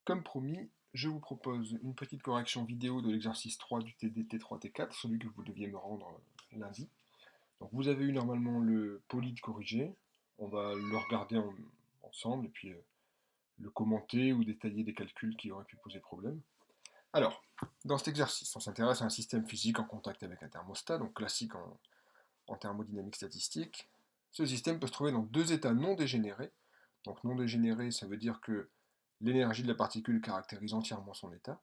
Comme promis, je vous propose une petite correction vidéo de l'exercice 3 du TDT 3T4, celui que vous deviez me rendre lundi. Donc vous avez eu normalement le poly corrigé, on va le regarder ensemble et puis le commenter ou détailler des calculs qui auraient pu poser problème. Alors, dans cet exercice, on s'intéresse à un système physique en contact avec un thermostat, donc classique en thermodynamique statistique. Ce système peut se trouver dans deux états non dégénérés. Donc non dégénéré, ça veut dire que l'énergie de la particule caractérise entièrement son état.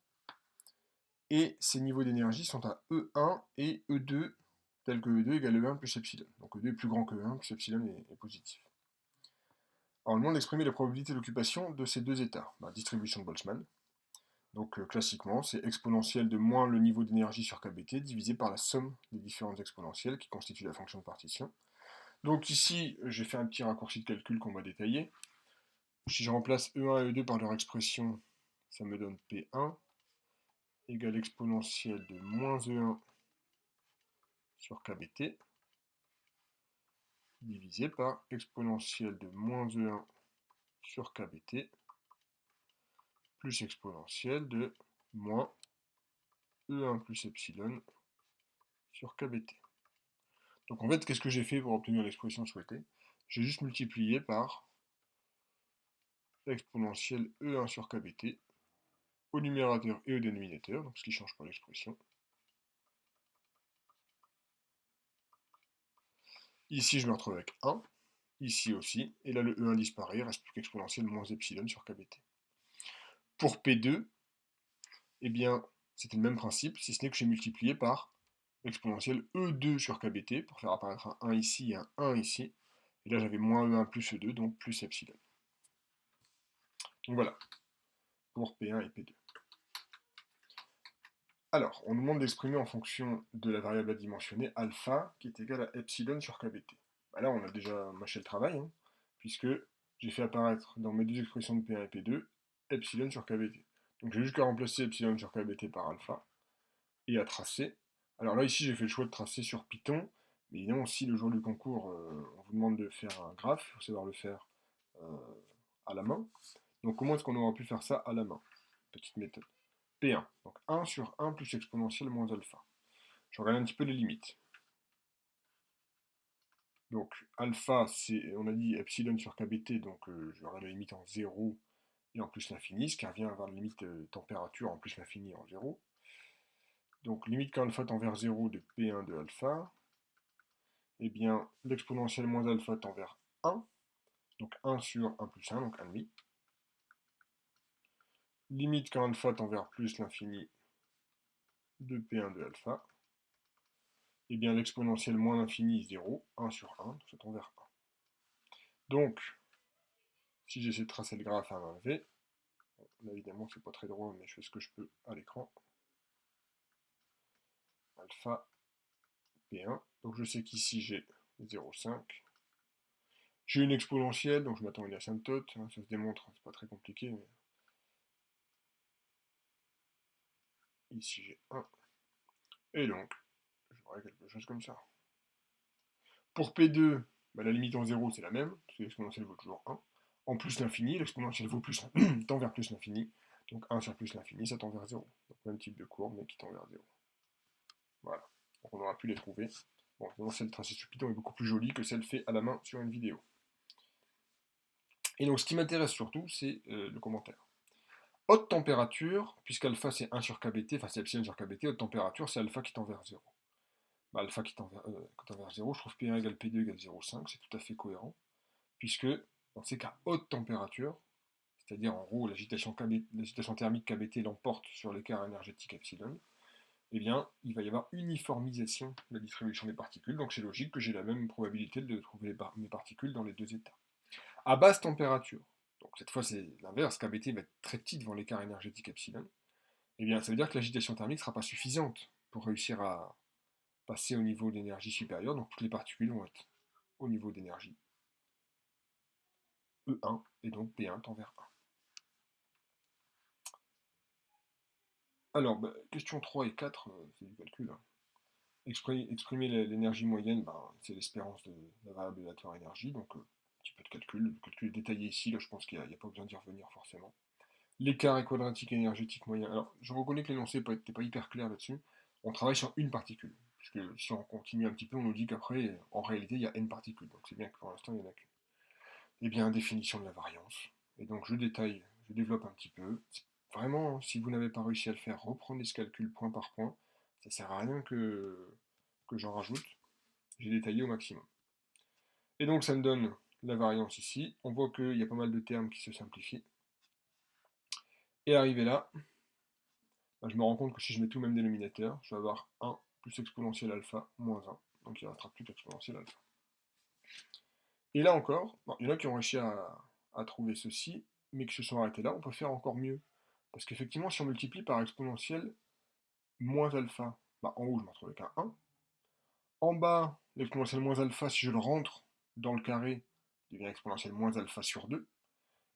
Et ces niveaux d'énergie sont à E1 et E2, tel que E2 égale E1 plus epsilon. Donc E2 est plus grand que E1, plus epsilon est positif. Alors, on demande d'exprimer la probabilité d'occupation de ces deux états. Distribution de Boltzmann. Donc classiquement, c'est exponentielle de moins le niveau d'énergie sur kBt divisé par la somme des différentes exponentielles qui constituent la fonction de partition. Donc ici, j'ai fait un petit raccourci de calcul qu'on va détailler. Si je remplace E1 et E2 par leur expression, ça me donne P1 égale exponentielle de moins E1 sur kBt divisé par exponentielle de moins E1 sur kBt plus exponentielle de moins E1 plus epsilon sur kBt. Donc en fait, qu'est-ce que j'ai fait pour obtenir l'expression souhaitée? J'ai juste multiplié par l'exponentielle E1 sur kBt au numérateur et au dénominateur, donc ce qui ne change pas l'expression. Ici, je me retrouve avec 1, ici aussi, et là le E1 disparaît, il ne reste plus qu'exponentielle moins epsilon sur kBt. Pour P2, eh bien, c'était le même principe, si ce n'est que j'ai multiplié par exponentielle E2 sur kBt, pour faire apparaître un 1 ici et un 1 ici, et là j'avais moins E1 plus E2, donc plus epsilon. Donc voilà, pour P1 et P2. Alors, on nous demande d'exprimer en fonction de la variable adimensionnée alpha, qui est égale à epsilon sur kBt. Là, on a déjà mâché le travail, puisque j'ai fait apparaître dans mes deux expressions de P1 et P2, epsilon sur kBt. Donc j'ai juste qu'à remplacer epsilon sur kBt par alpha, et à tracer. Alors là, ici, j'ai fait le choix de tracer sur Python, mais évidemment, si le jour du concours, on vous demande de faire un graphe, il faut savoir le faire euh, à la main. Donc comment est-ce qu'on aurait pu faire ça à la main? Petite méthode. P1, donc 1 sur 1 plus exponentielle moins alpha. Je regarde un petit peu les limites. Donc alpha, c'est, on a dit epsilon sur kBt, donc je regarde la limite en 0 et en plus l'infini, ce qui revient à avoir la limite température en plus l'infini en 0. Donc limite quand alpha tend vers 0 de P1 de alpha, eh bien l'exponentielle moins alpha tend vers 1, donc 1 sur 1 plus 1, donc 1,5. Limite quand alpha tend vers plus l'infini de P1 de alpha, eh bien l'exponentielle moins l'infini 0, 1 sur 1, donc ça tend vers 1. Donc, si j'essaie de tracer le graphe à main levée, là évidemment c'est pas très drôle, mais je fais ce que je peux à l'écran. Alpha P1, donc je sais qu'ici j'ai 0,5. J'ai une exponentielle, donc je m'attends à une asymptote, ça se démontre, c'est pas très compliqué. Mais... ici j'ai 1. Et donc, j'aurai quelque chose comme ça. Pour P2, la limite en 0 c'est la même, parce que l'exponentielle vaut toujours 1. En plus l'infini, l'exponentielle vaut plus, tend vers plus l'infini. Donc 1 sur plus l'infini, ça tend vers 0. Donc même type de courbe, mais qui tend vers 0. Voilà. Donc on aura pu les trouver. Bon, celle tracée sur Python est beaucoup plus jolie que celle faite à la main sur une vidéo. Et donc ce qui m'intéresse surtout, c'est le commentaire. Haute température, puisqu'alpha c'est 1 sur kBt, enfin c'est epsilon sur kBt, haute température c'est alpha qui tend vers 0. Alpha qui tend vers 0, je trouve P1 égale P2 égale 0,5, c'est tout à fait cohérent, puisque on sait qu'à haute température, c'est-à-dire en gros l'agitation thermique kBt l'emporte sur l'écart énergétique epsilon, eh bien il va y avoir uniformisation de la distribution des particules, donc c'est logique que j'ai la même probabilité de trouver mes particules dans les deux états. À basse température, donc cette fois c'est l'inverse, kBt va être très petit devant l'écart énergétique epsilon, eh bien ça veut dire que l'agitation thermique ne sera pas suffisante pour réussir à passer au niveau d'énergie supérieur, donc toutes les particules vont être au niveau d'énergie E1, et donc P1 tend vers 1. Alors, question 3 et 4, c'est du calcul. Exprimer l'énergie moyenne, c'est l'espérance de la variable aléatoire énergie, donc un petit peu de calcul. Le calcul est détaillé ici, là je pense qu'il n'y a pas besoin d'y revenir forcément. L'écart est quadratique énergétique moyen. Alors, je reconnais que l'énoncé n'était pas hyper clair là-dessus. On travaille sur une particule. Puisque si on continue un petit peu, on nous dit qu'après, en réalité, il y a n particules. Donc c'est bien que pour l'instant, il n'y en a qu'une. Eh bien, définition de la variance. Et donc je développe un petit peu. Vraiment, si vous n'avez pas réussi à le faire, reprenez ce calcul point par point. Ça sert à rien que j'en rajoute. J'ai détaillé au maximum. Et donc ça me donne la variance ici. On voit qu'il y a pas mal de termes qui se simplifient. Et arrivé là, bah, je me rends compte que si je mets tout le même dénominateur, je vais avoir 1 plus exponentielle alpha moins 1. Donc il ne restera plus qu'exponentielle alpha. Et là encore, bon, il y en a qui ont réussi à trouver ceci, mais qui se sont arrêtés là. On peut faire encore mieux. Parce qu'effectivement, si on multiplie par exponentielle moins alpha, bah, en haut, je me retrouve avec un 1. En bas, l'exponentielle moins alpha, si je le rentre dans le carré, devient exponentielle moins alpha sur 2.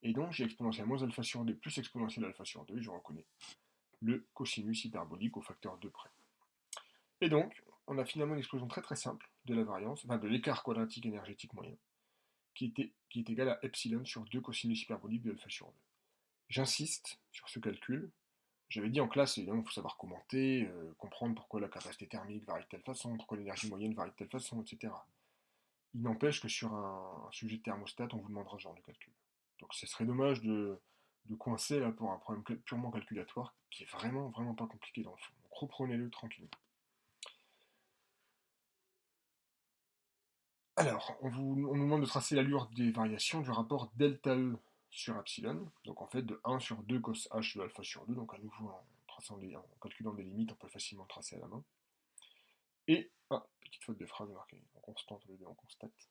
Et donc, j'ai exponentielle moins alpha sur 2 plus exponentielle alpha sur 2, et je reconnais le cosinus hyperbolique au facteur 2 près. Et donc, on a finalement une explosion très très simple de la variance, enfin de l'écart quadratique énergétique moyen, qui est égal à epsilon sur 2 cosinus hyperbolique de alpha sur 2. J'insiste sur ce calcul. J'avais dit en classe, évidemment, il faut savoir commenter, comprendre pourquoi la capacité thermique varie de telle façon, pourquoi l'énergie moyenne varie de telle façon, etc. Il n'empêche que sur un sujet de thermostat, on vous demandera ce genre de calcul. Donc ce serait dommage de coincer là pour un problème purement calculatoire qui est vraiment, vraiment pas compliqué dans le fond. Donc reprenez-le tranquillement. Alors, on nous demande de tracer l'allure des variations du rapport delta E sur epsilon, donc en fait de 1 sur 2 cos h de alpha sur 2, donc à nouveau en calculant des limites, on peut facilement le tracer à la main. Et, petite faute de phrase marquée en constante au lieu de en constate.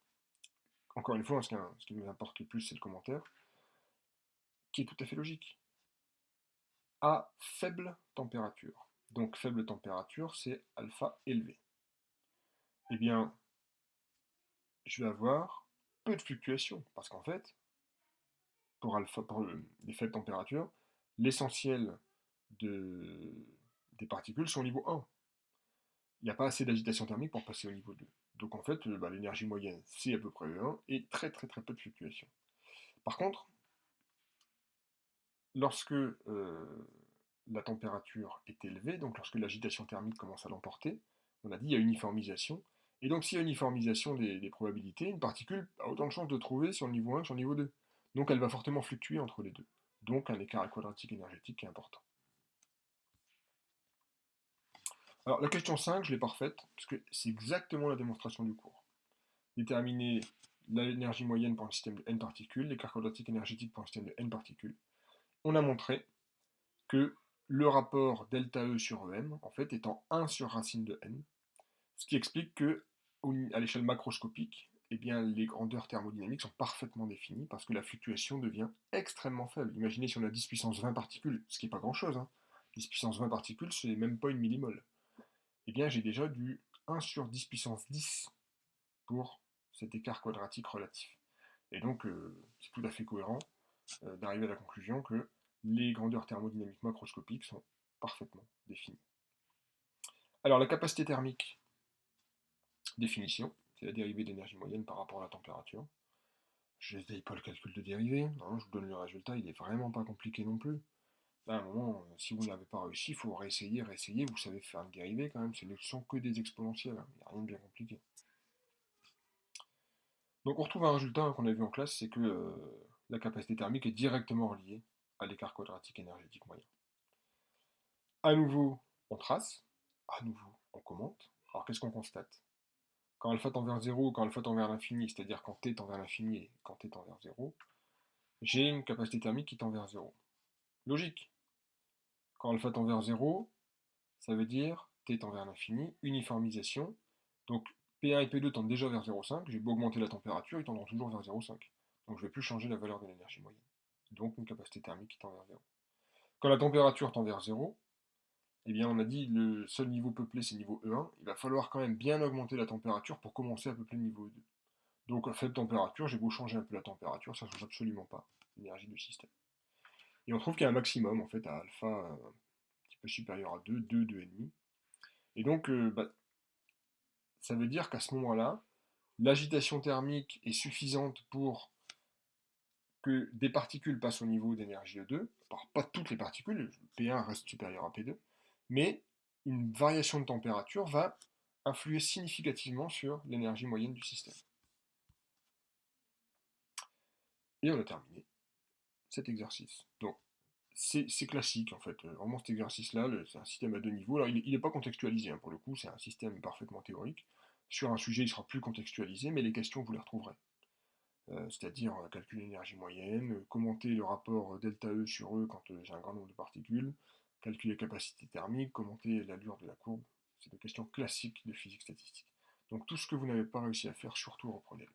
Encore une fois, ce qui nous importe le plus, c'est le commentaire, qui est tout à fait logique. À faible température. Donc faible température, c'est alpha élevé. Eh bien, je vais avoir peu de fluctuations, parce qu'en fait, pour les faibles températures, l'essentiel des particules sont au niveau 1. Il n'y a pas assez d'agitation thermique pour passer au niveau 2. Donc en fait, l'énergie moyenne, c'est à peu près E1, et très très très peu de fluctuations. Par contre, lorsque la température est élevée, donc lorsque l'agitation thermique commence à l'emporter, on a dit il y a uniformisation, et donc s'il y a uniformisation des probabilités, une particule a autant de chances de trouver sur le niveau 1 que sur le niveau 2. Donc elle va fortement fluctuer entre les deux. Donc un écart quadratique énergétique qui est important. Alors la question 5, je l'ai pas refaite, parce que c'est exactement la démonstration du cours. Déterminer l'énergie moyenne pour un système de n particules, l'écart quadratique énergétique pour un système de n particules. On a montré que le rapport delta E sur EM, en fait, étant 1 sur racine de n, ce qui explique que, à l'échelle macroscopique, eh bien, les grandeurs thermodynamiques sont parfaitement définies parce que la fluctuation devient extrêmement faible. Imaginez si on a 10 puissance 20 particules, ce qui n'est pas grand-chose, hein. 10 puissance 20 particules, c'est même pas une millimole. Eh bien, j'ai déjà du 1 sur 10 puissance 10 pour cet écart quadratique relatif. Et donc, c'est tout à fait cohérent d'arriver à la conclusion que les grandeurs thermodynamiques macroscopiques sont parfaitement définies. Alors, la capacité thermique, définition, c'est la dérivée d'énergie moyenne par rapport à la température. Je n'essaye pas le calcul de dérivée, hein, je vous donne le résultat, il n'est vraiment pas compliqué non plus. Là, à un moment, si vous n'avez pas réussi, il faut réessayer, vous savez faire une dérivée quand même, ce ne sont que des exponentielles, hein, il n'y a rien de bien compliqué. Donc on retrouve un résultat qu'on a vu en classe, c'est que la capacité thermique est directement reliée à l'écart quadratique énergétique moyen. À nouveau, on trace, à nouveau, on commente. Alors qu'est-ce qu'on constate? Quand alpha tend vers 0 ou quand alpha tend vers l'infini, c'est-à-dire quand t tend vers l'infini et quand t tend vers 0, j'ai une capacité thermique qui tend vers 0. Logique. Quand alpha tend vers 0, ça veut dire t tend vers l'infini, uniformisation. Donc P1 et P2 tendent déjà vers 0,5, j'ai beau augmenter la température, ils tendront toujours vers 0,5. Donc je ne vais plus changer la valeur de l'énergie moyenne. Donc une capacité thermique qui tend vers 0. Quand la température tend vers 0, eh bien on a dit le seul niveau peuplé c'est niveau E1, il va falloir quand même bien augmenter la température pour commencer à peupler le niveau E2. Donc à faible température, j'ai beau changer un peu la température, ça ne change absolument pas l'énergie du système. Et on trouve qu'il y a un maximum en fait à alpha un petit peu supérieur à 2, 2, 2,5. Et donc ça veut dire qu'à ce moment-là, l'agitation thermique est suffisante pour que des particules passent au niveau d'énergie E2, alors pas toutes les particules, P1 reste supérieur à P2, mais une variation de température va influer significativement sur l'énergie moyenne du système. Et on a terminé cet exercice. Donc, c'est classique en fait. Vraiment cet exercice-là, c'est un système à deux niveaux. Alors il n'est pas contextualisé hein, pour le coup, c'est un système parfaitement théorique. Sur un sujet, il sera plus contextualisé, mais les questions, vous les retrouverez. C'est-à-dire calculer l'énergie moyenne, commenter le rapport delta E sur E quand j'ai un grand nombre de particules, calculer la capacité thermique, commenter l'allure de la courbe. C'est des questions classiques de physique statistique. Donc tout ce que vous n'avez pas réussi à faire, surtout reprenez-le.